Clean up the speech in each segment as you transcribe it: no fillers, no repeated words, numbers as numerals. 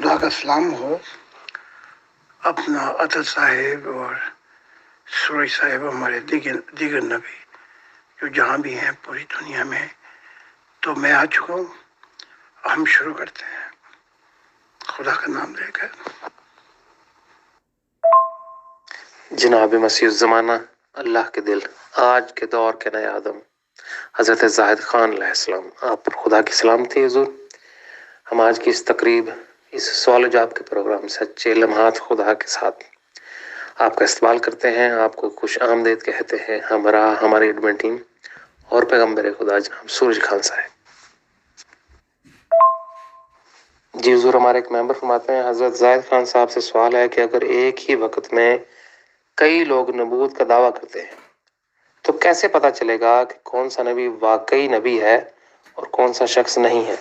خدا کا سلام ہو اپنا عطل صاحب اور سورج صاحب، ہمارے دیگر نبی جو جہاں بھی ہیں پوری دنیا میں. تو میں آ چکا ہوں، ہم شروع کرتے ہیں خدا کا نام لے کر. جناب مسیح الزمانہ، اللہ کے دل، آج کے دور کے نئے آدم حضرت زاہد خان علیہ السلام، آپ پر خدا کی سلامتی حضور. ہم آج کی اس تقریب، اس سوال و جواب کے پروگرام سچے لمحات خدا کے ساتھ آپ کا استقبال کرتے ہیں، آپ کو خوش آمدید کہتے ہیں. ہماری ایڈمن ٹیم اور پیغمبر خدا جناب سورج خان صاحب. جی حضور، ہمارے ایک ممبر فرماتے ہیں حضرت زاہد خان صاحب سے سوال ہے کہ اگر ایک ہی وقت میں کئی لوگ نبوت کا دعویٰ کرتے ہیں تو کیسے پتہ چلے گا کہ کون سا نبی واقعی نبی ہے اور کون سا شخص نہیں ہے؟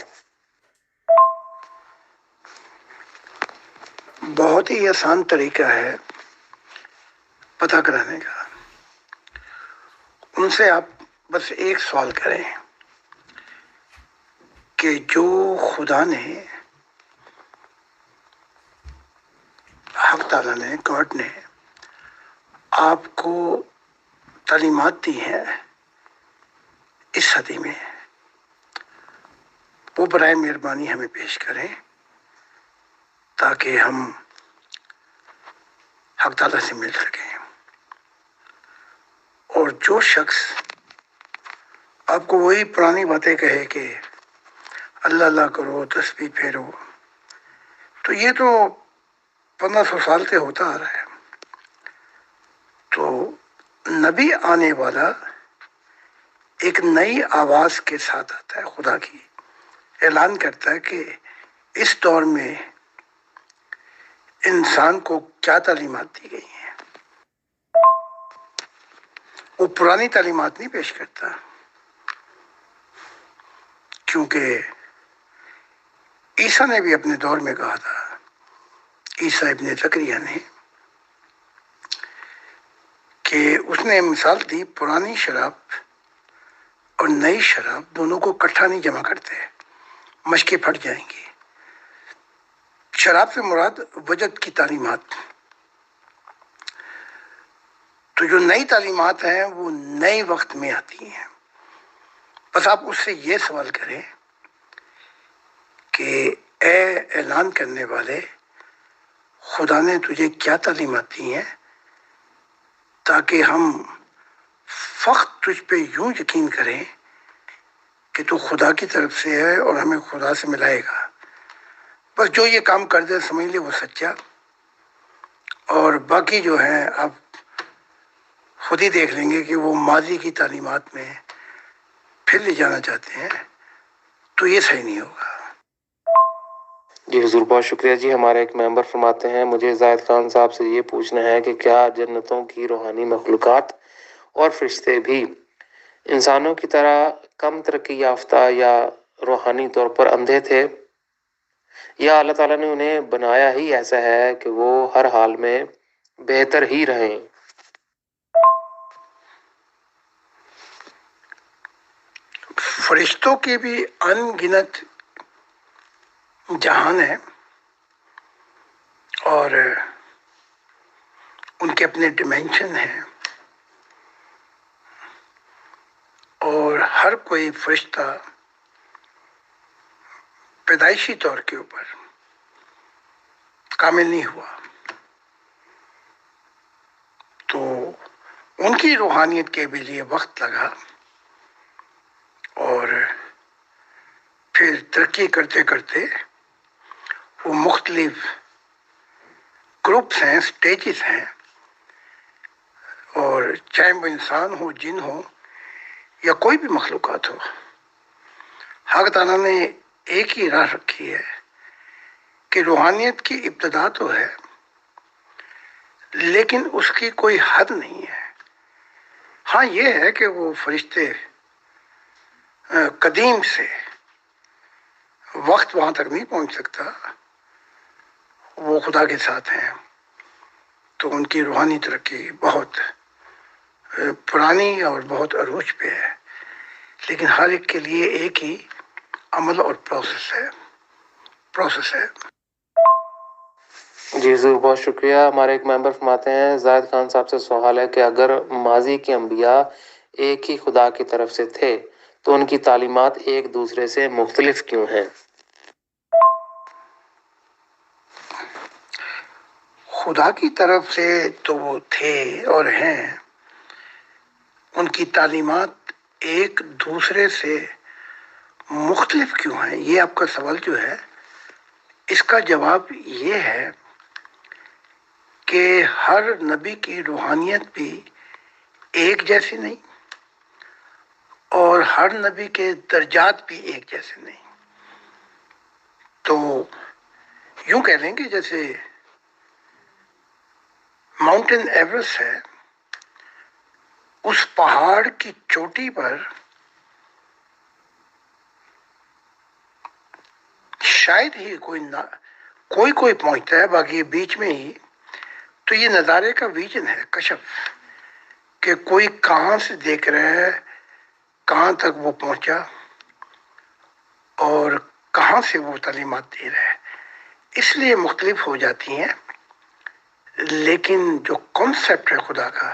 بہت ہی آسان طریقہ ہے پتہ کرانے کا. ان سے آپ بس ایک سوال کریں کہ جو خدا نے، حق تعالیٰ نے، گاڈ نے آپ کو تعلیمات دی ہیں اس صدی میں، وہ برائے مہربانی ہمیں پیش کریں تاکہ ہم حق تعالیٰ سے مل سکیں. اور جو شخص آپ کو وہی پرانی باتیں کہے کہ اللہ اللہ کرو، تسبیح پھیرو، تو یہ تو 1500 سال سے ہوتا آ رہا ہے. تو نبی آنے والا ایک نئی آواز کے ساتھ آتا ہے، خدا کی اعلان کرتا ہے کہ اس دور میں انسان کو کیا تعلیمات دی گئی ہیں. وہ پرانی تعلیمات نہیں پیش کرتا، کیونکہ عیسیٰ نے بھی اپنے دور میں کہا تھا، عیسیٰ ابن زکریا نے، کہ اس نے مثال دی پرانی شراب اور نئی شراب دونوں کو اکٹھا نہیں جمع کرتے، مشکیں پھٹ جائیں گی. شراب سے مراد وجد کی تعلیمات. تو جو نئی تعلیمات ہیں وہ نئے وقت میں آتی ہیں. بس آپ اس سے یہ سوال کریں کہ اے اعلان کرنے والے، خدا نے تجھے کیا تعلیمات دی ہیں تاکہ ہم فقط تجھ پہ یوں یقین کریں کہ تو خدا کی طرف سے ہے اور ہمیں خدا سے ملائے گا. بس جو یہ کام کر دے سمجھ لے وہ سچا، اور باقی جو ہے آپ خود ہی دیکھ لیں گے کہ وہ ماضی کی تعلیمات میں پھر لے جانا چاہتے ہیں، تو یہ صحیح نہیں ہوگا. جی حضور، بہت شکریہ. جی ہمارے ایک ممبر فرماتے ہیں مجھے زاہد خان صاحب سے یہ پوچھنا ہے کہ کیا جنتوں کی روحانی مخلوقات اور فرشتے بھی انسانوں کی طرح کم ترقی یافتہ یا روحانی طور پر اندھے تھے، یا اللہ تعالیٰ نے انہیں بنایا ہی ایسا ہے کہ وہ ہر حال میں بہتر ہی رہیں؟ فرشتوں کے بھی ان گنت جہان ہیں اور ان کے اپنے ڈیمینشن ہیں، اور ہر کوئی فرشتہ پیدائشی طور کے اوپر کامل نہیں ہوا. تو ان کی روحانیت کے بھی لیے وقت لگا، اور پھر ترقی کرتے کرتے وہ مختلف گروپس ہیں، سٹیجز ہیں، اور چاہے وہ انسان ہو، جن ہو، یا کوئی بھی مخلوقات ہو، حق تعالیٰ نے ایک ہی راہ رکھی ہے کہ روحانیت کی ابتدا تو ہے لیکن اس کی کوئی حد نہیں ہے. ہاں یہ ہے کہ وہ فرشتے قدیم سے وقت وہاں تک نہیں پہنچ سکتا، وہ خدا کے ساتھ ہیں، تو ان کی روحانی ترقی بہت پرانی اور بہت عروج پہ ہے. لیکن ہر ایک کے لیے ایک ہی عمل اور پروسیس ہے. جی ضرور، بہت شکریہ. ہمارے ایک ممبر فرماتے ہیں زاہد خان صاحب سے سوال ہے کہ اگر ماضی کے انبیاء ایک ہی خدا کی طرف سے تھے تو ان کی تعلیمات ایک دوسرے سے مختلف کیوں ہیں؟ خدا کی طرف سے تو وہ تھے اور ہیں، ان کی تعلیمات ایک دوسرے سے مختلف کیوں ہیں؟ یہ آپ کا سوال جو ہے، اس کا جواب یہ ہے کہ ہر نبی کی روحانیت بھی ایک جیسی نہیں اور ہر نبی کے درجات بھی ایک جیسے نہیں. تو یوں کہہ لیں کہ جیسے ماؤنٹین ایوریسٹ ہے، اس پہاڑ کی چوٹی پر شاید ہی کوئی پہنچتا ہے، باقی بیچ میں ہی. تو یہ نظارے کا ویژن ہے، کشف، کہ کوئی کہاں سے دیکھ رہا ہے، کہاں تک وہ پہنچا اور کہاں سے وہ تعلیمات دے رہا ہے. اس لیے مختلف ہو جاتی ہیں، لیکن جو کانسیپٹ ہے خدا کا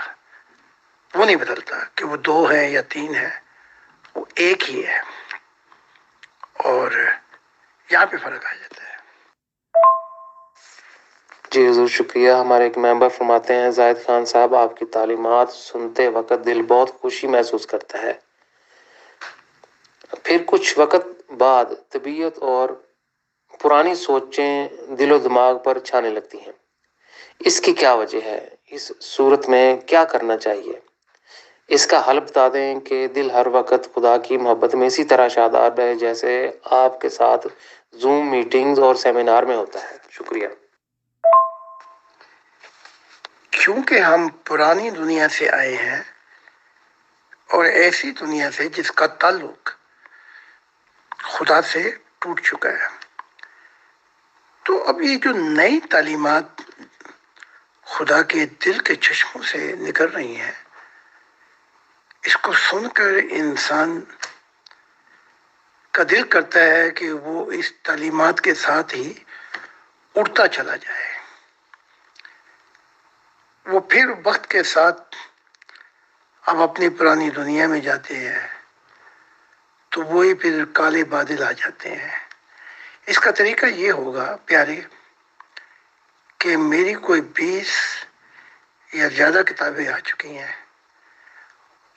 وہ نہیں بدلتا کہ وہ دو ہے یا تین ہے، وہ ایک ہی ہے. اور یہاں پہ فرق آ جاتا ہے. جی حضور شکریہ. ہمارے ایک ممبر فرماتے ہیں زاہد خان صاحب آپ کی تعلیمات سنتے وقت دل بہت خوشی محسوس کرتا ہے، پھر کچھ وقت بعد طبیعت اور پرانی سوچیں دل و دماغ پر چھانے لگتی ہیں. اس کی کیا وجہ ہے؟ اس صورت میں کیا کرنا چاہیے؟ اس کا حل بتا دیں کہ دل ہر وقت خدا کی محبت میں اسی طرح شاداب رہے جیسے آپ کے ساتھ زوم میٹنگز اور سیمینار میں ہوتا ہے. شکریہ. کیونکہ ہم پرانی دنیا سے آئے ہیں اور ایسی دنیا سے جس کا تعلق خدا سے ٹوٹ چکا ہے، تو اب یہ جو نئی تعلیمات خدا کے دل کے چشموں سے نکل رہی ہیں، اس کو سن کر انسان کا دل کرتا ہے کہ وہ اس تعلیمات کے ساتھ ہی اڑتا چلا جائے. وہ پھر وقت کے ساتھ اب اپنی پرانی دنیا میں جاتے ہیں تو وہی پھر کالے بادل آ جاتے ہیں. اس کا طریقہ یہ ہوگا پیارے کہ میری کوئی 20 یا زیادہ کتابیں آ چکی ہیں،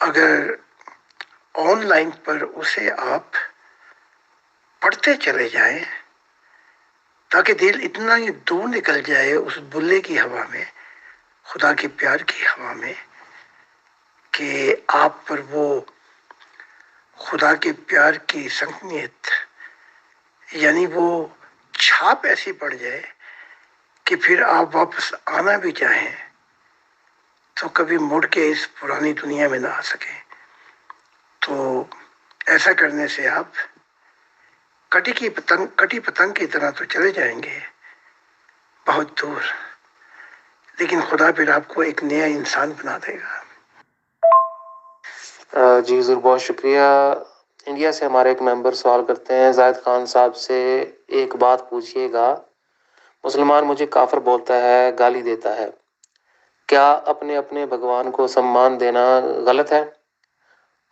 اگر آن لائن پر اسے آپ پڑھتے چلے جائیں تاکہ دل اتنا ہی دور نکل جائے اس بلے کی ہوا میں، خدا کے پیار کی ہوا میں، کہ آپ پر وہ خدا کے پیار کی سنکنیت یعنی وہ چھاپ ایسی پڑ جائے کہ پھر آپ واپس آنا بھی چاہیں تو کبھی مڑ کے اس پرانی دنیا میں نہ آ سکیں. تو ایسا کرنے سے آپ کٹی پتنگ کی طرح تو چلے جائیں گے بہت دور، لیکن خدا پھر آپ کو ایک نیا انسان بنا دے گا. جی حضور بہت شکریہ. انڈیا سے ہمارے ایک ممبر سوال کرتے ہیں زاہد خان صاحب سے ایک بات پوچھیے گا، مسلمان مجھے کافر بولتا ہے، گالی دیتا ہے، کیا اپنے اپنے بھگوان کو سمان دینا غلط ہے؟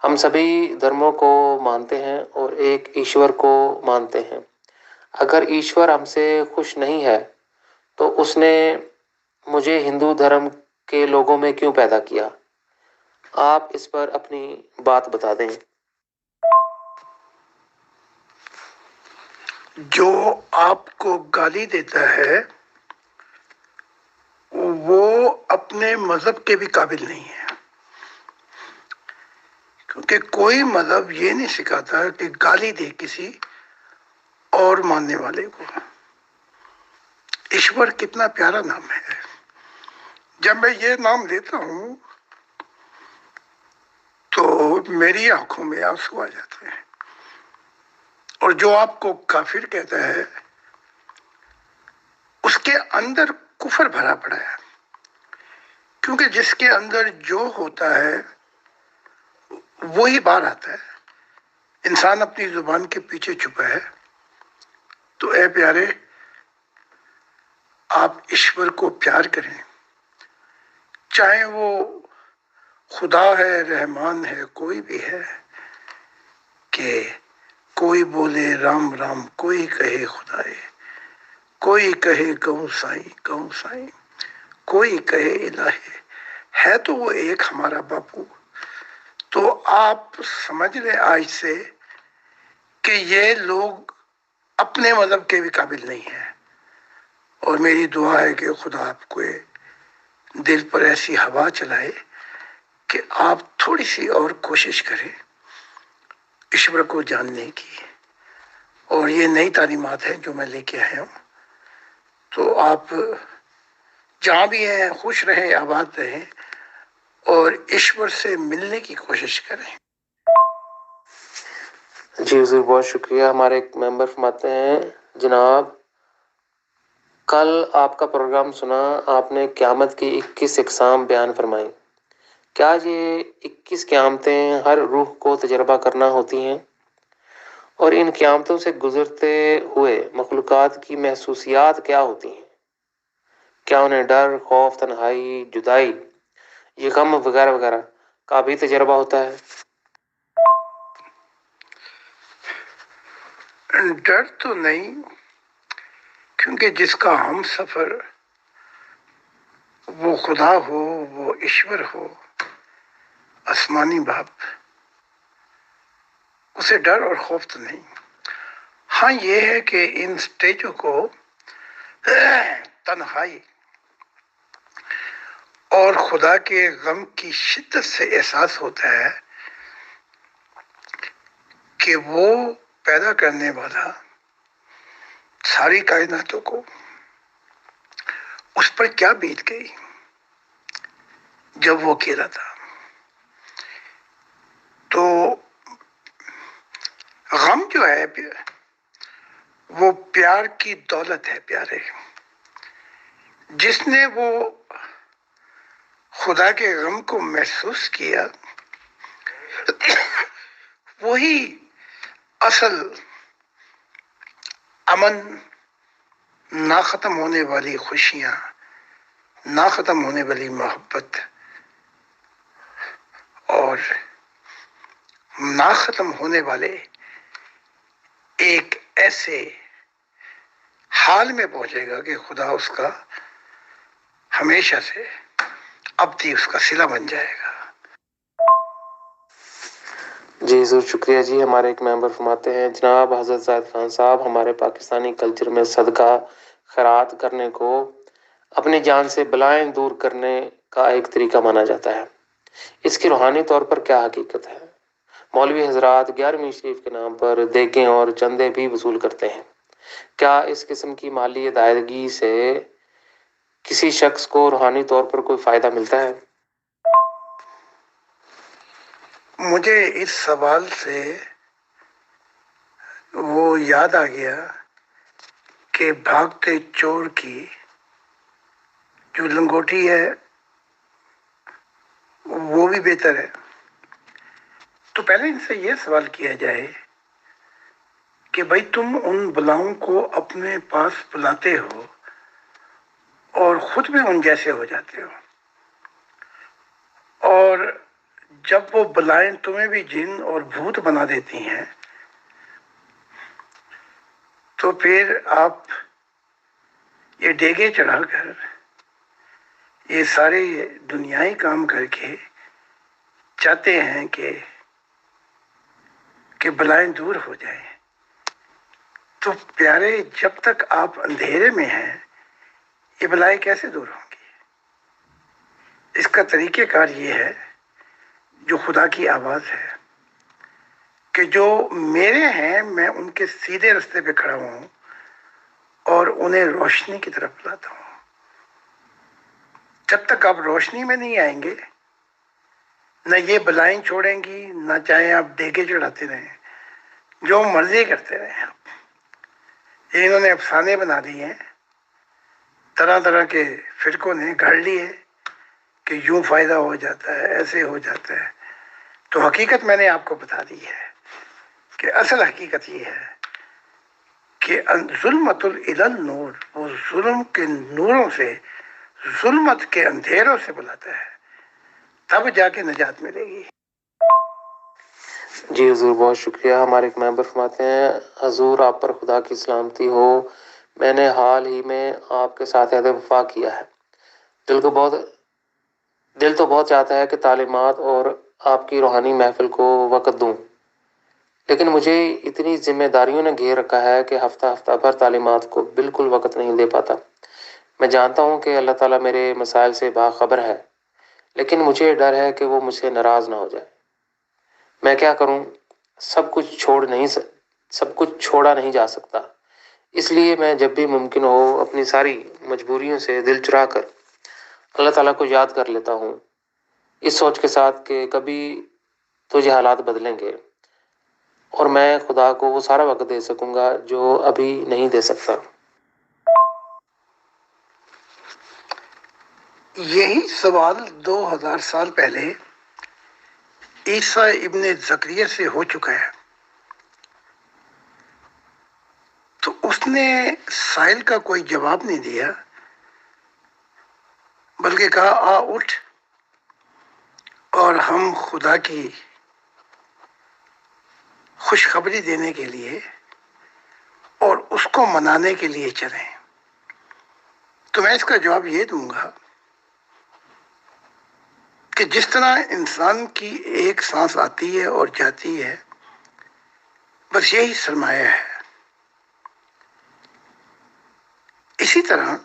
ہم سبھی دھرموں کو مانتے ہیں اور ایک ایشور کو مانتے ہیں. اگر ایشور ہم سے خوش نہیں ہے تو اس نے مجھے ہندو دھرم کے لوگوں میں کیوں پیدا کیا؟ آپ اس پر اپنی بات بتا دیں. جو آپ کو گالی دیتا ہے وہ اپنے مذہب کے بھی قابل نہیں ہے، کیونکہ کوئی مذہب یہ نہیں سکھاتا کہ گالی دے کسی اور ماننے والے کو. ایشور کتنا پیارا نام ہے. جب میں یہ نام لیتا ہوں تو میری آنکھوں میں آنسو آ جاتے ہیں. اور جو آپ کو کافر کہتا ہے اس کے اندر کفر بھرا پڑا ہے، کیونکہ جس کے اندر جو ہوتا ہے وہی باہر آتا ہے. انسان اپنی زبان کے پیچھے چھپا ہے. تو اے پیارے، آپ ایشور کو پیار کریں، چاہے وہ خدا ہے، رحمان ہے، کوئی بھی ہے، کہ کوئی بولے رام رام، کوئی کہے خدائے، کوئی کہے گوں سائیں گوں سائیں، کوئی کہے الہے، ہے تو وہ ایک ہمارا باپو۔ تو آپ سمجھ لیں آج سے کہ یہ لوگ اپنے مذہب کے بھی قابل نہیں ہیں، اور میری دعا ہے کہ خدا آپ کو دل پر ایسی ہوا چلائے کہ آپ تھوڑی سی اور کوشش کریں ایشور کو جاننے کی۔ اور یہ نئی تعلیمات ہیں جو میں لے کے آیا ہوں، تو آپ جہاں بھی ہیں خوش رہیں، آباد رہیں، اور ایشور سے ملنے کی کوشش کریں۔ جی حضور بہت شکریہ۔ ہمارے ایک ممبر فرماتے ہیں، جناب کل آپ کا پروگرام سنا، آپ نے قیامت کی 21 اقسام بیان فرمائی، کیا یہ 21 قیامتیں ہر روح کو تجربہ کرنا ہوتی ہیں؟ اور ان قیامتوں سے گزرتے ہوئے مخلوقات کی محسوسیات کیا ہوتی ہیں؟ کیا انہیں ڈر، خوف، تنہائی، جدائی، یہ غم وغیرہ وغیرہ کا بھی تجربہ ہوتا ہے؟ ڈر تو نہیں، کیونکہ جس کا ہم سفر وہ خدا ہو، وہ ایشور ہو، آسمانی باپ، اسے ڈر اور خوف تو نہیں۔ ہاں یہ ہے کہ ان سٹیجوں کو تنہائی اور خدا کے غم کی شدت سے احساس ہوتا ہے کہ وہ پیدا کرنے والا ساری کائناتوں کو اس پر کیا بیت گئی جب وہ اکیلا تھا۔ تو غم جو ہے وہ پیار کی دولت ہے پیارے، جس نے وہ خدا کے غم کو محسوس کیا وہی اصل امن، نہ ختم ہونے والی خوشیاں، نہ ختم ہونے والی محبت، اور نہ ختم ہونے والے ایک ایسے حال میں پہنچے گا کہ خدا اس کا ہمیشہ سے ابدی اس کا صلہ بن جائے گا۔ جی حضور شکریہ جی۔ ہمارے ایک ممبر فرماتے ہیں، جناب حضرت زاہد خان صاحب، ہمارے پاکستانی کلچر میں صدقہ خیرات کرنے کو اپنی جان سے بلائیں دور کرنے کا ایک طریقہ مانا جاتا ہے، اس کی روحانی طور پر کیا حقیقت ہے؟ مولوی حضرات 11ویں شریف کے نام پر دیگیں اور چندے بھی وصول کرتے ہیں، کیا اس قسم کی مالی ادائیگی سے کسی شخص کو روحانی طور پر کوئی فائدہ ملتا ہے؟ مجھے اس سوال سے وہ یاد آ گیا کہ بھاگتے چور کی جو لنگوٹی ہے وہ بھی بہتر ہے۔ تو پہلے ان سے یہ سوال کیا جائے کہ بھائی تم ان بلاؤں کو اپنے پاس بلاتے ہو اور خود بھی ان جیسے ہو جاتے ہو، اور جب وہ بلائیں تمہیں بھی جن اور بھوت بنا دیتی ہیں تو پھر آپ یہ ڈیگے چڑھا کر، یہ سارے دنیائی کام کر کے چاہتے ہیں کہ بلائیں دور ہو جائیں۔ تو پیارے، جب تک آپ اندھیرے میں ہیں یہ بلائیں کیسے دور ہوں گی؟ اس کا طریقہ کار یہ ہے جو خدا کی آواز ہے کہ جو میرے ہیں میں ان کے سیدھے رستے پہ کھڑا ہوں اور انہیں روشنی کی طرف بلاتا ہوں۔ جب تک آپ روشنی میں نہیں آئیں گے، نہ یہ بلائیں چھوڑیں گی، نہ چاہے آپ ڈیگے چڑھاتے رہیں، جو مرضی کرتے رہیں آپ۔ یہ انہوں نے افسانے بنا دیے ہیں، طرح طرح کے فرقوں نے گھڑ لیے کہ یوں فائدہ ہو جاتا ہے، ایسے ہو جاتا ہے۔ تو حقیقت میں نے آپ کو بتا دی ہے کہ اصل حقیقت یہ ہے کہ ظلمت الال نور، وہ ظلم کے نوروں سے، ظلمت کے اندھیروں سے بلاتا ہے، تب جا کے نجات ملے گی۔ جی حضور بہت شکریہ۔ ہمارے ایک ممبر فرماتے ہیں، حضور آپ پر خدا کی سلامتی ہو، میں نے حال ہی میں آپ کے ساتھ عہد وفا کیا ہے، دل تو بہت چاہتا ہے کہ تعلیمات اور آپ کی روحانی محفل کو وقت دوں، لیکن مجھے اتنی ذمہ داریوں نے گھیر رکھا ہے کہ ہفتہ بھر تعلیمات کو بالکل وقت نہیں دے پاتا۔ میں جانتا ہوں کہ اللہ تعالیٰ میرے مسائل سے باخبر ہے، لیکن مجھے ڈر ہے کہ وہ مجھ سے ناراض نہ ہو جائے۔ میں کیا کروں؟ سب کچھ چھوڑا نہیں جا سکتا، اس لیے میں جب بھی ممکن ہو اپنی ساری مجبوریوں سے دل چرا کر اللہ تعالیٰ کو یاد کر لیتا ہوں، اس سوچ کے ساتھ کہ کبھی تجھے حالات بدلیں گے اور میں خدا کو وہ سارا وقت دے سکوں گا جو ابھی نہیں دے سکتا۔ یہی سوال 2000 سال پہلے عیسیٰ ابن زکریا سے ہو چکا ہے، تو اس نے سائل کا کوئی جواب نہیں دیا، بلکہ کہا آ اٹھ اور ہم خدا کی خوشخبری دینے کے لیے اور اس کو منانے کے لیے چلیں۔ تو میں اس کا جواب یہ دوں گا کہ جس طرح انسان کی ایک سانس آتی ہے اور جاتی ہے، بس یہی سرمایہ ہے، اسی طرح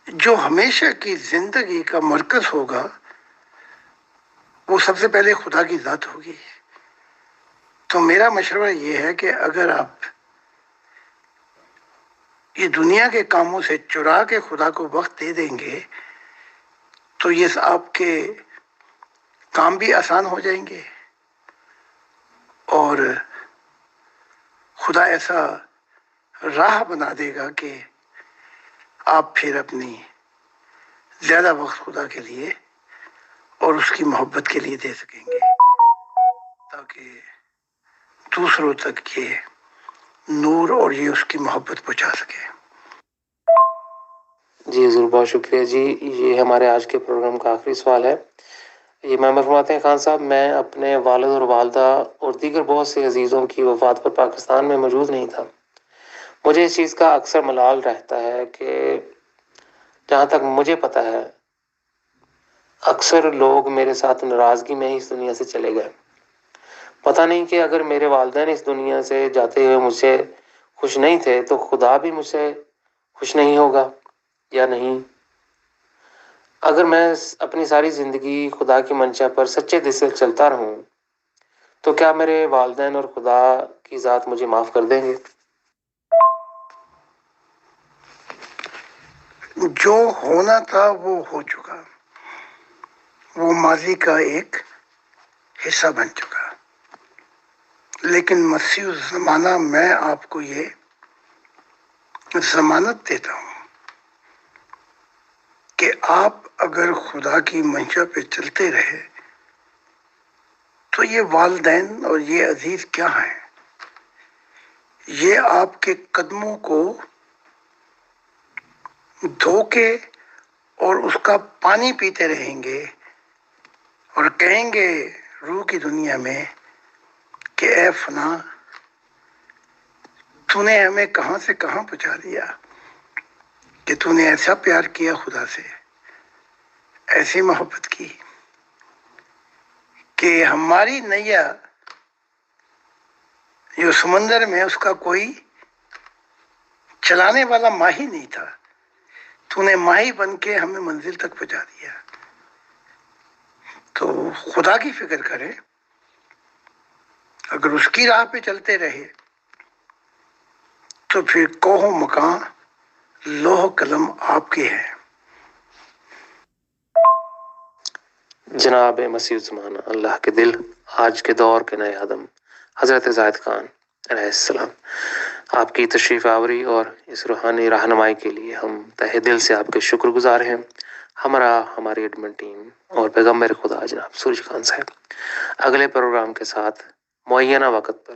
جو ہمیشہ کی زندگی کا مرکز ہوگا وہ سب سے پہلے خدا کی ذات ہوگی۔ تو میرا مشورہ یہ ہے کہ اگر آپ یہ دنیا کے کاموں سے چرا کے خدا کو وقت دے دیں گے تو یہ آپ کے کام بھی آسان ہو جائیں گے، اور خدا ایسا راہ بنا دے گا کہ آپ پھر اپنی زیادہ وقت خدا کے لیے اور اس کی محبت کے لیے دے سکیں گے، تاکہ دوسروں تک یہ نور اور یہ اس کی محبت پہنچا سکے۔ جی حضور بہت شکریہ جی۔ یہ ہمارے آج کے پروگرام کا آخری سوال ہے۔ یہ ممبر فرماتے ہیں، خان صاحب میں اپنے والد اور والدہ اور دیگر بہت سے عزیزوں کی وفات پر پاکستان میں موجود نہیں تھا۔ مجھے اس چیز کا اکثر ملال رہتا ہے کہ جہاں تک مجھے پتہ ہے اکثر لوگ میرے ساتھ ناراضگی میں ہی اس دنیا سے چلے گئے۔ پتہ نہیں کہ اگر میرے والدین اس دنیا سے جاتے ہوئے مجھ سے خوش نہیں تھے تو خدا بھی مجھ سے خوش نہیں ہوگا یا نہیں۔ اگر میں اپنی ساری زندگی خدا کی منشا پر سچے دل سے چلتا رہوں تو کیا میرے والدین اور خدا کی ذات مجھے معاف کر دیں گے؟ جو ہونا تھا وہ ہو چکا، وہ ماضی کا ایک حصہ بن چکا، لیکن مسیح الزمانہ میں آپ کو یہ ضمانت دیتا ہوں کہ آپ اگر خدا کی منشا پہ چلتے رہے تو یہ والدین اور یہ عزیز کیا ہیں، یہ آپ کے قدموں کو دھو کے اور اس کا پانی پیتے رہیں گے اور کہیں گے روح کی دنیا میں کہ اے فلاں، تو نے ہمیں کہاں سے کہاں پہنچا دیا، کہ تو نے ایسا پیار کیا خدا سے، ایسی محبت کی کہ ہماری نیا جو سمندر میں اس کا کوئی چلانے والا ماہی نہیں تھا، تو نے ماہی بن کے ہمیں منزل تک پہنچا دیا۔ تو خدا کی فکر کرے، اگر اس کی راہ پہ چلتے رہے تو پھر کوہ و مکان، لوح قلم آپ کے ہیں۔ جناب مسیح الزمانہ اللہ کے دل، آج کے دور کے نئے آدم حضرت زاہد خان علیہ السلام، آپ کی تشریف آوری اور اس روحانی رہنمائی کے لیے ہم تہہ دل سے آپ کے شکر گزار ہیں۔ ہماری ایڈمن ٹیم اور پیغمبر خدا جناب سورج خان صاحب اگلے پروگرام کے ساتھ معینہ وقت پر